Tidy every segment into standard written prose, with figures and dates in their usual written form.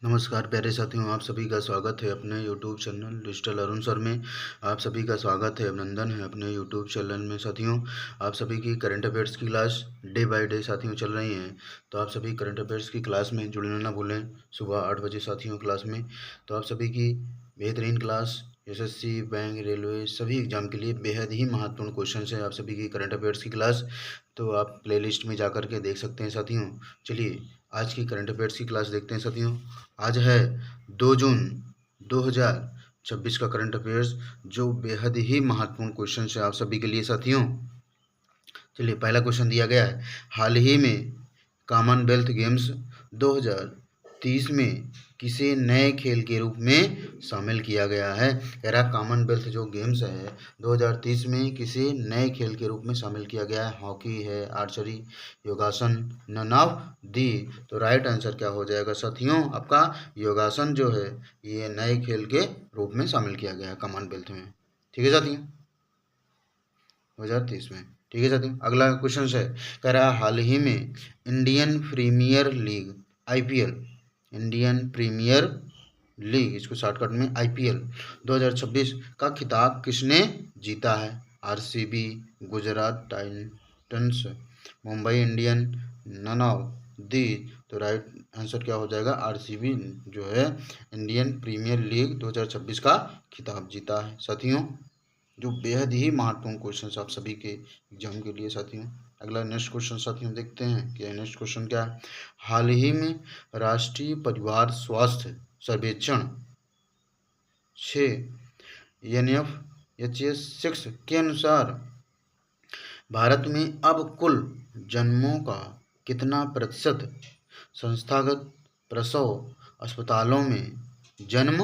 नमस्कार प्यारे साथियों, आप सभी का स्वागत है अपने YouTube channel digital Arun sir में। आप सभी का स्वागत है, अभिनंदन है अपने यूट्यूब चैनल में। साथियों, आप सभी की करंट अफेयर्स की क्लास डे बाय डे साथियों चल रही हैं, तो आप सभी करंट अफेयर्स की क्लास में जुड़ना ना भूलें। सुबह 8 बजे साथियों क्लास में, तो आप सभी की बेहतरीन क्लास एसएससी, बैंक, रेलवे सभी एग्जाम के लिए बेहद ही महत्वपूर्ण क्वेश्चन है आप सभी की करंट अफेयर्स की क्लास, तो आप प्लेलिस्ट में जा कर के देख सकते हैं साथियों। चलिए आज की करंट अफेयर्स की क्लास देखते हैं साथियों। आज है 2 जून 2026 का करंट अफेयर्स, जो बेहद ही महत्वपूर्ण क्वेश्चन है आप सभी के लिए साथियों। चलिए पहला क्वेश्चन दिया गया है, हाल ही में कॉमनवेल्थ गेम्स 2030 में किसे नए खेल के रूप में शामिल किया गया है। कह रहा कॉमनवेल्थ जो गेम्स है 2030 में किसे नए खेल के रूप में शामिल किया गया है। हॉकी है, आर्चरी, योगासन, नन ऑफ दी। तो राइट आंसर क्या हो जाएगा साथियों आपका, योगासन जो है ये नए खेल के रूप में शामिल किया गया है कॉमनवेल्थ में। ठीक है साथियों, 2030 में। ठीक है साथियों, अगला क्वेश्चन है, कह रहा हाल ही में Indian Premier League IPL, Indian Premier League इसको शॉर्टकट में आईपीएल 2026 का खिताब किसने जीता है। RCB, Gujarat Titans, Mumbai Indian, none of the. तो राइट आंसर क्या हो जाएगा, आरसीबी जो है इंडियन प्रीमियर लीग 2026 का खिताब जीता है साथियों, जो बेहद ही महत्वपूर्ण क्वेश्चन आप सभी के एग्जाम के लिए साथियों। अगला नेक्स्ट क्वेश्चन साथियों देखते हैं कि नेक्स्ट क्वेश्चन क्या है। हाल ही में राष्ट्रीय परिवार स्वास्थ्य सर्वेक्षण 6 NFHS6 के अनुसार भारत में अब कुल जन्मों का कितना प्रतिशत संस्थागत प्रसव अस्पतालों में जन्म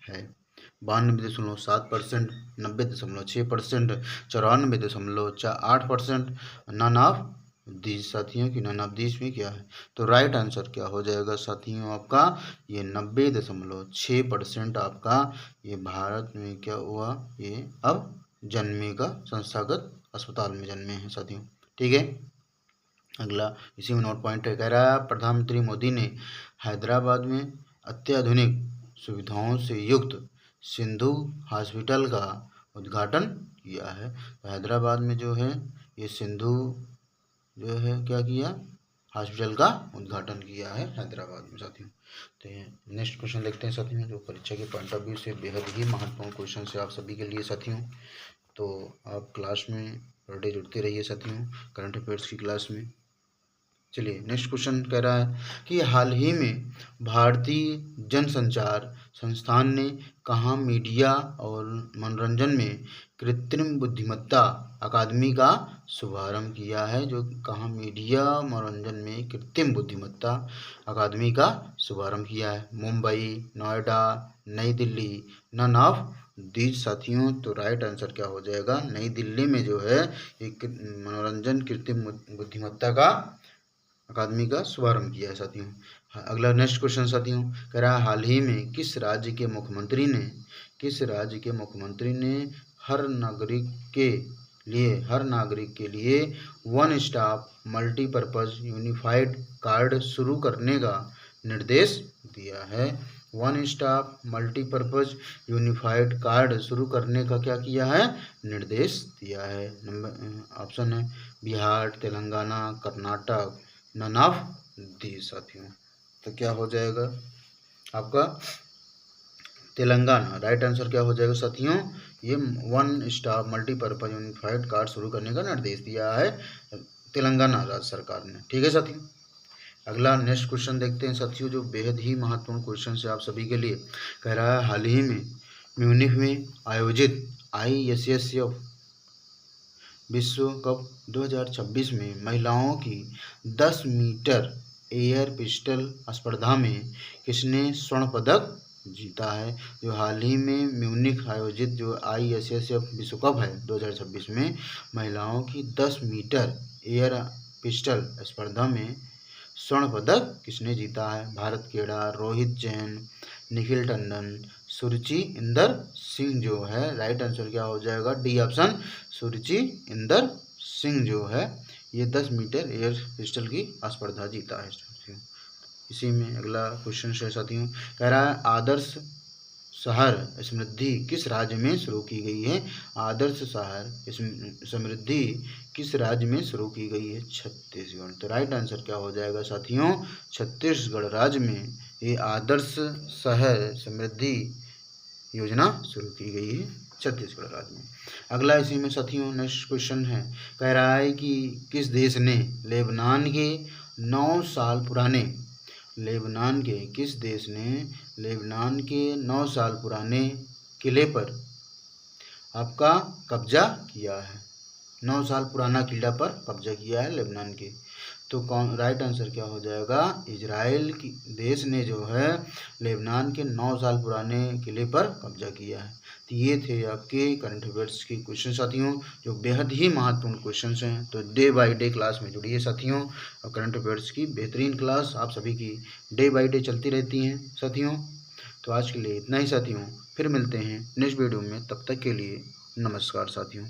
है। 92.7%, 90.6%, 94.8%, नन ऑफ दीज साथियों की नन ऑफ दीज में क्या है। तो राइट आंसर क्या हो जाएगा साथियों आपका, ये 90.6% आपका ये भारत में क्या हुआ, ये अब जन्मेगा संस्थागत अस्पताल में जन्मे हैं साथियों। ठीक है, अगला इसी में नोट पॉइंट है, कह रहा है प्रधानमंत्री मोदी ने हैदराबाद में अत्याधुनिक सुविधाओं से युक्त सिंधु हॉस्पिटल का उद्घाटन किया है। तो हैदराबाद में जो है ये सिंधु जो है क्या किया, हॉस्पिटल का उद्घाटन किया है हैदराबाद में साथियों। तो नेक्स्ट क्वेश्चन देखते हैं साथियों, जो परीक्षा के पॉइंट ऑफ व्यू से बेहद ही महत्वपूर्ण क्वेश्चन है आप सभी के लिए साथियों। तो आप क्लास में पर डे जुड़ते रहिए साथियों करंट अफेयर्स की क्लास में। चलिए नेक्स्ट क्वेश्चन कह रहा है कि हाल ही में भारतीय जनसंचार संस्थान ने कहाँ मीडिया और मनोरंजन में कृत्रिम बुद्धिमत्ता अकादमी का शुभारंभ किया है। जो कहाँ मीडिया मनोरंजन में कृत्रिम बुद्धिमत्ता अकादमी का शुभारंभ किया है। मुंबई, नोएडा, नई दिल्ली, नन ऑफ दीज साथियों। तो राइट आंसर क्या हो जाएगा, नई दिल्ली में जो है एक मनोरंजन कृत्रिम बुद्धिमत्ता का अकादमी का शुभारंभ किया है साथियों। अगला नेक्स्ट क्वेश्चन साथियों, कह रहा है हाल ही में किस राज्य के मुख्यमंत्री ने हर नागरिक के लिए one stop multipurpose unified card शुरू करने का निर्देश दिया है। One stop multipurpose unified card शुरू करने का क्या किया है, निर्देश दिया है। नंबर ऑप्शन है Bihar, Telangana, Karnataka, none of the साथियों। तो क्या हो जाएगा आपका तेलंगाना। राइट आंसर क्या हो जाएगा साथियों, ये one stop multipurpose unified card शुरू करने का निर्देश दिया है तेलंगाना राज्य सरकार ने। ठीक है साथियों, अगला नेक्स्ट क्वेश्चन देखते हैं साथियों, जो बेहद ही महत्वपूर्ण क्वेश्चन है आप सभी के लिए। कह रहा है हाल ही में म्यूनिख में आयोजित ISSF विश्व कप 2026 में महिलाओं की 10 मीटर एयर पिस्टल स्पर्धा में किसने स्वर्ण पदक जीता है। जो हाल ही में म्यूनिख आयोजित जो ISSF विश्व कप है 2026 में महिलाओं की 10 मीटर एयर पिस्टल स्पर्धा में स्वर्ण पदक किसने जीता है। भारत केड़ा, रोहित जैन, निखिल टंडन, सुरुचि इंदर सिंह जो है। राइट आंसर क्या हो जाएगा, डी ऑप्शन, सुरुचि इंदर सिंह जो है ये 10 मीटर एयर पिस्टल की स्पर्धा जीता है। इसी में अगला क्वेश्चन है साथियों, कह रहा है आदर्श शहर समृद्धि किस राज्य में शुरू की गई है। आदर्श शहर समृद्धि किस राज्य में शुरू की गई है। छत्तीसगढ़। तो राइट आंसर क्या हो जाएगा साथियों, छत्तीसगढ़ राज्य में ये आदर्श शहर समृद्धि योजना शुरू की गई है छत्तीसगढ़ राज्य में। अगला इसी में साथियों नेक्स्ट क्वेश्चन है, कह रहा है कि किस देश ने लेबनान के 9 साल पुराने किस देश ने लेबनान के 9 साल पुराने किले पर आपका कब्जा किया है। 9 साल पुराना किला पर कब्जा किया है लेबनान के। तो कौन राइट आंसर क्या हो जाएगा, इजराइल की देश ने जो है लेबनान के 9 साल पुराने किले पर कब्जा किया है। तो ये थे आपके करंट अफेयर्स के क्वेश्चन साथियों, जो बेहद ही महत्वपूर्ण क्वेश्चन हैं। तो डे बाय डे क्लास में जुड़िए साथियों, और करंट अफेयर्स की बेहतरीन क्लास आप सभी की डे बाय डे चलती रहती हैं साथियों। तो आज के लिए इतना ही साथियों, फिर मिलते हैं नेक्स्ट वीडियो में, तब तक के लिए नमस्कार साथियों।